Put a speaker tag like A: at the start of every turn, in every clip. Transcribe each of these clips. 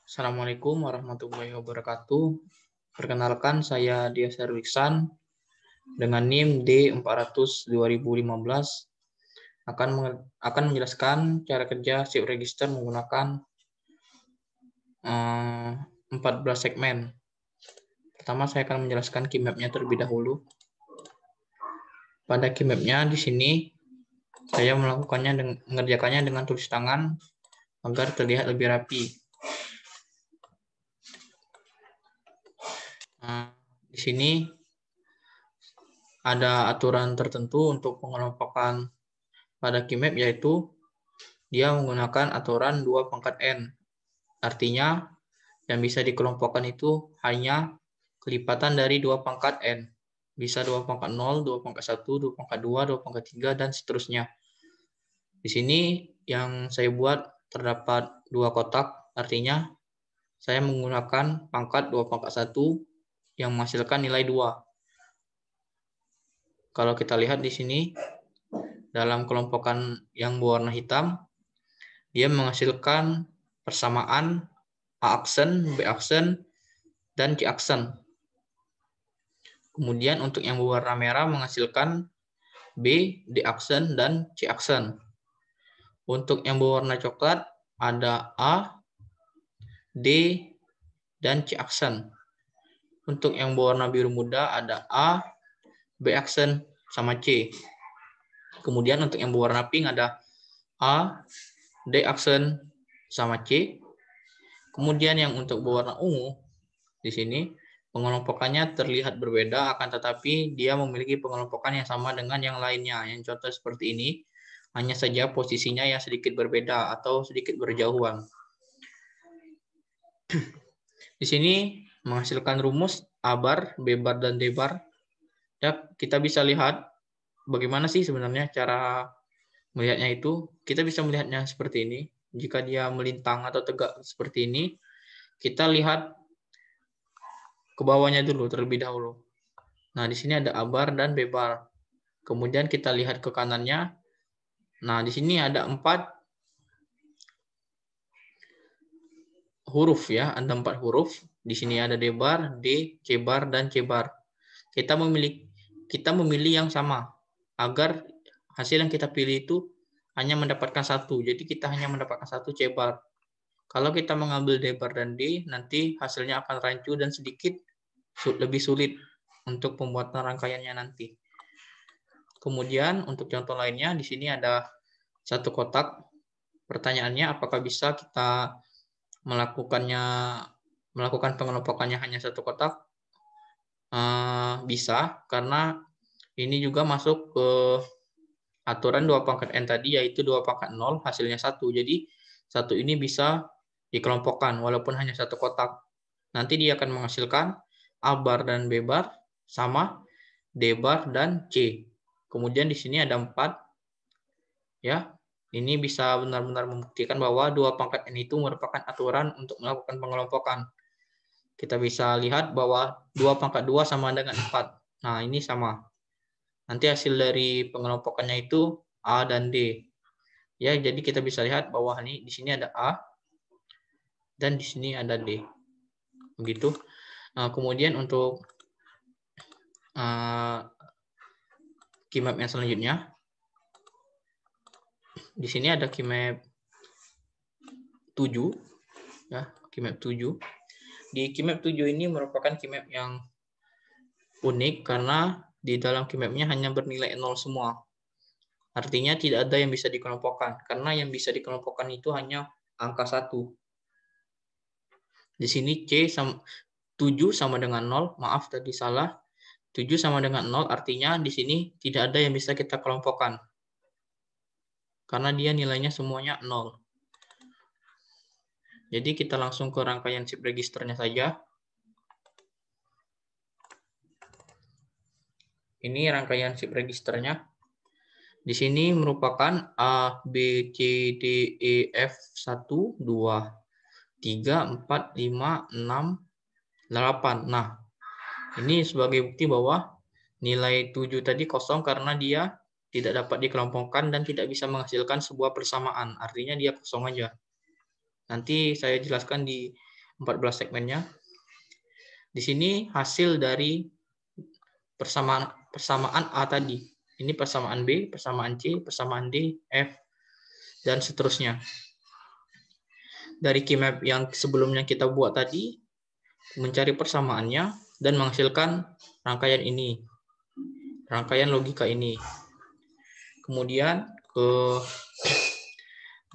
A: Assalamualaikum warahmatullahi wabarakatuh. Perkenalkan, saya Dias Herwiksan dengan NIM D400-2015 akan menjelaskan cara kerja SIP register menggunakan 14 segmen. Pertama, saya akan menjelaskan key map-nya terlebih dahulu. Pada key map-nya di sini saya mengerjakannya dengan tulis tangan agar terlihat lebih rapi. Di sini ada aturan tertentu untuk pengelompokan pada key map, yaitu dia menggunakan aturan 2 pangkat N. Artinya yang bisa dikelompokkan itu hanya kelipatan dari 2 pangkat N. Bisa 2 pangkat 0, 2 pangkat 1, 2 pangkat 2, 2 pangkat 3, dan seterusnya. Di sini yang saya buat terdapat 2 kotak, artinya saya menggunakan pangkat 2 pangkat 1 yang menghasilkan nilai 2. Kalau kita lihat di sini, dalam kelompokan yang berwarna hitam, dia menghasilkan persamaan A aksen, B aksen, dan C aksen. Kemudian untuk yang berwarna merah menghasilkan B, D aksen, dan C aksen. Untuk yang berwarna coklat ada A, D, dan C aksen. Untuk yang berwarna biru muda ada A, B aksen, sama C. Kemudian untuk yang berwarna pink ada A, D aksen, sama C. Kemudian yang untuk berwarna ungu di sini pengelompokannya terlihat berbeda, akan tetapi dia memiliki pengelompokan yang sama dengan yang lainnya. Yang contoh seperti ini, hanya saja posisinya yang sedikit berbeda atau sedikit berjauhan. Di sini menghasilkan rumus A bar, B bar, dan D bar. Ya, kita bisa lihat bagaimana sih sebenarnya cara melihatnya itu. Kita bisa melihatnya seperti ini. Jika dia melintang atau tegak seperti ini, kita lihat ke bawahnya dulu terlebih dahulu. Nah, di sini ada A bar dan B bar. Kemudian kita lihat ke kanannya. Nah, di sini ada 4 huruf ya, ada 4 huruf. Di sini ada D bar, D, C bar, dan C bar. Kita memilih yang sama agar hasil yang kita pilih itu hanya mendapatkan 1. Jadi kita hanya mendapatkan 1 C bar. Kalau kita mengambil D bar dan D, nanti hasilnya akan rancu dan sedikit lebih sulit untuk pembuatan rangkaiannya nanti. Kemudian untuk contoh lainnya, di sini ada 1 kotak. Pertanyaannya, apakah bisa kita melakukan pengelompokannya hanya 1 kotak? Bisa, karena ini juga masuk ke aturan 2 pangkat N tadi, yaitu 2 pangkat 0, hasilnya 1. Jadi 1 ini bisa dikelompokkan walaupun hanya 1 kotak. Nanti dia akan menghasilkan A bar dan B bar sama D bar dan C. Kemudian di sini ada 4. Ya, ini bisa benar-benar membuktikan bahwa 2 pangkat N itu merupakan aturan untuk melakukan pengelompokan. Kita bisa lihat bahwa 2 pangkat 2 sama dengan 4. Nah, ini sama. Nanti hasil dari pengelompokannya itu A dan D. Ya, jadi kita bisa lihat bahwa di sini ada A dan di sini ada D. Begitu. Nah, kemudian untuk key map yang selanjutnya, di sini ada key map 7, ya, key map 7. Di key map 7 ini merupakan key map yang unik karena di dalam key map-nya hanya bernilai 0 semua. Artinya tidak ada yang bisa dikelompokkan, karena yang bisa dikelompokkan itu hanya angka 1. Di sini 7 sama dengan 0, maaf tadi salah. 7 sama dengan 0 artinya di sini tidak ada yang bisa kita kelompokkan. Karena dia nilainya semuanya 0. Jadi kita langsung ke rangkaian SIP registernya saja. Ini rangkaian SIP registernya. Di sini merupakan A, B, C, D, E, F, 1, 2, 3, 4, 5, 6, 8. Nah, ini sebagai bukti bahwa nilai 7 tadi kosong karena dia tidak dapat dikelompokkan dan tidak bisa menghasilkan sebuah persamaan. Artinya dia kosong aja. Nanti saya jelaskan di 14 segmennya. Di sini hasil dari persamaan A tadi. Ini persamaan B, persamaan C, persamaan D, F, dan seterusnya. Dari keymap yang sebelumnya kita buat tadi, mencari persamaannya dan menghasilkan rangkaian ini. Rangkaian logika ini. Kemudian ke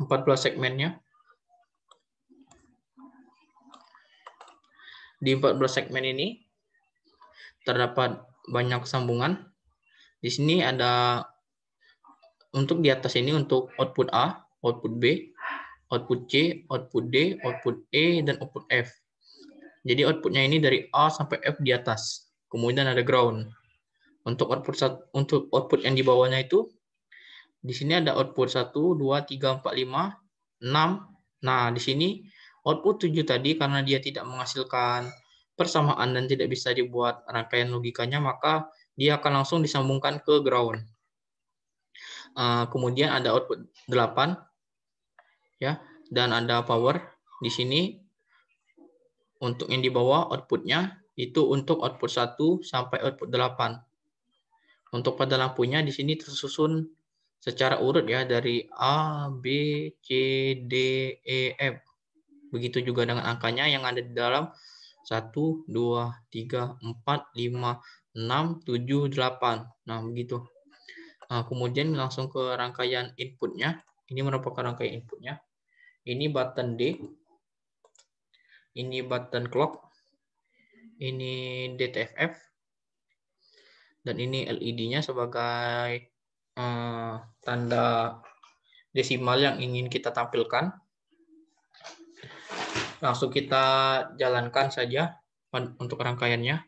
A: 14 segmennya. Di 14 segmen ini terdapat banyak sambungan. Di sini ada untuk di atas ini untuk output A, output B, output C, output D, output E, dan output F. Jadi outputnya ini dari A sampai F di atas. Kemudian ada ground. Untuk output yang di bawahnya itu, di sini ada output 1, 2, 3, 4, 5, 6. Nah, di sini output 7 tadi karena dia tidak menghasilkan persamaan dan tidak bisa dibuat rangkaian logikanya, maka dia akan langsung disambungkan ke ground. Kemudian ada output 8 ya, dan ada power di sini. Untuk yang di bawah outputnya itu untuk output 1 sampai output 8. Untuk pada lampunya di sini tersusun secara urut ya dari A, B, C, D, E, F. Begitu juga dengan angkanya yang ada di dalam 1, 2, 3, 4, 5, 6, 7, 8. Nah, begitu. Nah, kemudian langsung ke rangkaian inputnya. Ini merupakan rangkaian inputnya. Ini button D. Ini button clock. Ini DTFF. Dan ini LED-nya sebagai tanda desimal yang ingin kita tampilkan. Langsung kita jalankan saja untuk rangkaiannya.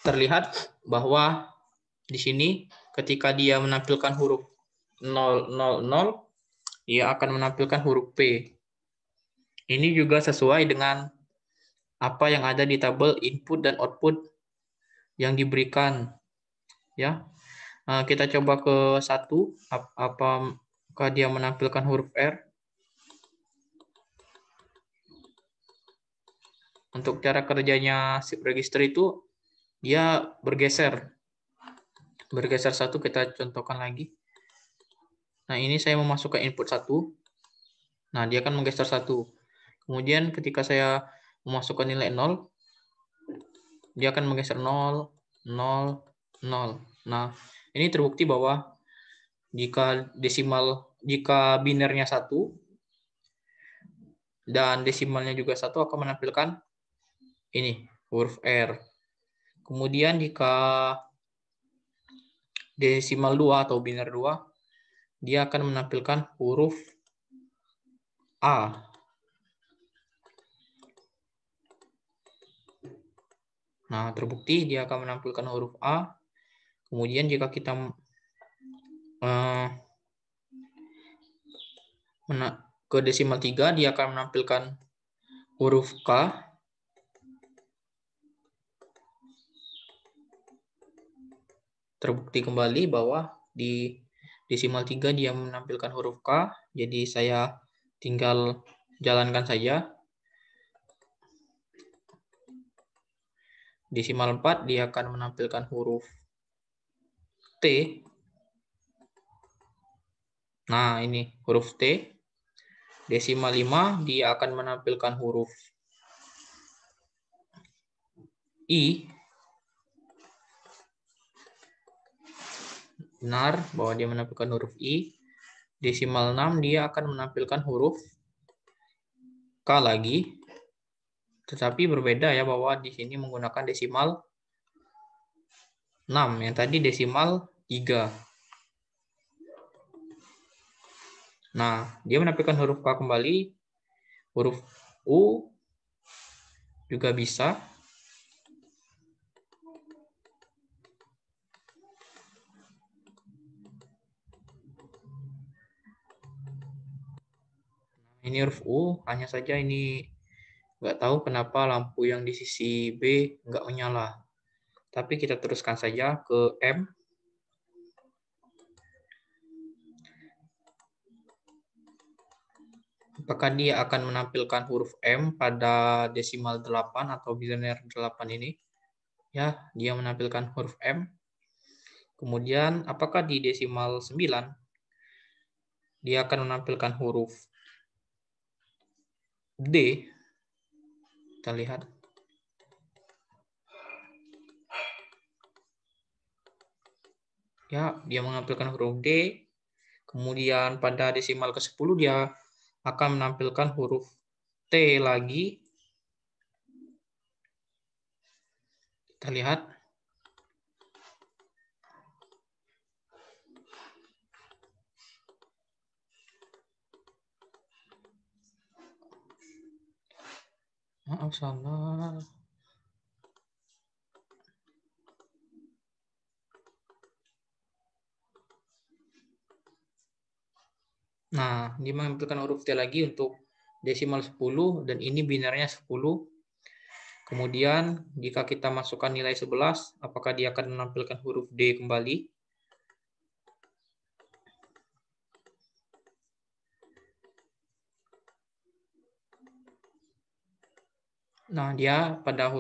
A: Terlihat bahwa di sini ketika dia menampilkan huruf 000, dia akan menampilkan huruf P. Ini juga sesuai dengan apa yang ada di tabel input dan output yang diberikan. Ya, kita coba ke 1, apakah dia menampilkan huruf R. Untuk cara kerjanya shift register itu dia bergeser. Bergeser 1, kita contohkan lagi. Nah, ini saya memasukkan input 1. Nah, dia akan menggeser 1. Kemudian ketika saya memasukkan nilai 0, dia akan menggeser 0, 0, 0. Nah, ini terbukti bahwa jika binernya 1 dan desimalnya juga 1 akan menampilkan ini huruf R. Kemudian jika desimal 2 atau biner 2, dia akan menampilkan huruf A. Nah, terbukti dia akan menampilkan huruf A. Kemudian jika kita ke desimal 3, dia akan menampilkan huruf K. Terbukti kembali bahwa di desimal 3 dia menampilkan huruf K. Jadi saya tinggal jalankan saja. Desimal 4 dia akan menampilkan huruf T. Nah, ini huruf T. Desimal 5 dia akan menampilkan huruf I. Benar bahwa dia menampilkan huruf I. Desimal 6 dia akan menampilkan huruf K lagi. Tetapi berbeda ya bahwa di sini menggunakan desimal 6. Yang tadi desimal 3. Nah, dia menampilkan huruf K kembali. Huruf U juga bisa. Ini huruf U, hanya saja ini nggak tahu kenapa lampu yang di sisi B nggak menyala. Tapi kita teruskan saja ke M. Apakah dia akan menampilkan huruf M pada desimal 8 atau biner 8 ini? Ya, dia menampilkan huruf M. Kemudian, apakah di desimal 9 dia akan menampilkan huruf D? Kita lihat. Ya, dia menampilkan huruf D. Kemudian pada desimal ke-10 dia akan menampilkan huruf T lagi. Kita lihat. Maaf, salah. Nah, dia menampilkan huruf T lagi untuk desimal 10 dan ini binernya 10. Kemudian jika kita masukkan nilai 11, apakah dia akan menampilkan huruf D kembali? Nah, dia pada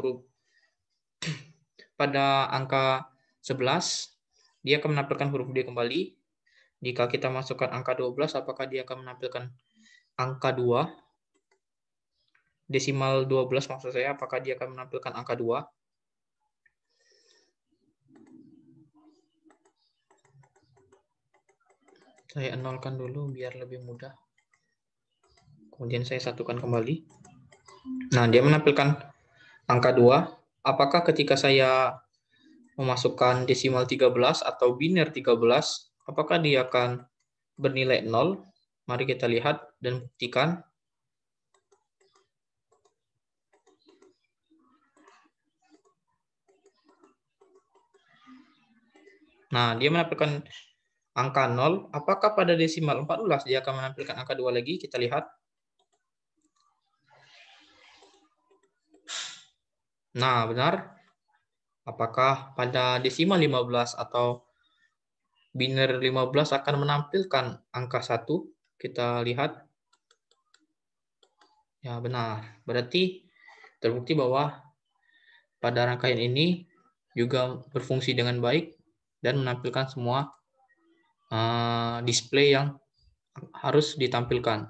A: angka 11, dia akan menampilkan huruf D kembali. Jika kita masukkan angka 12, apakah dia akan menampilkan angka 2? Desimal 12 maksud saya, apakah dia akan menampilkan angka 2? Saya nolkan dulu biar lebih mudah. Kemudian saya satukan kembali. Nah, dia menampilkan angka 2. Apakah ketika saya memasukkan desimal 13 atau biner 13, apakah dia akan bernilai 0? Mari kita lihat dan buktikan. Nah, dia menampilkan angka 0. Apakah pada desimal 14 dia akan menampilkan angka 2 lagi? Kita lihat. Nah, benar. Apakah pada desimal 15 atau biner 15 akan menampilkan angka 1? Kita lihat. Ya, benar. Berarti terbukti bahwa pada rangkaian ini juga berfungsi dengan baik dan menampilkan semua display yang harus ditampilkan.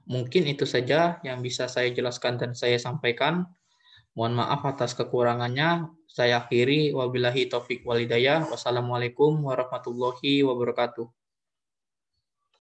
A: Mungkin itu saja yang bisa saya jelaskan dan saya sampaikan. Mohon maaf atas kekurangannya. Saya akhiri. Wabillahi taufik walhidayah. Wassalamualaikum warahmatullahi wabarakatuh.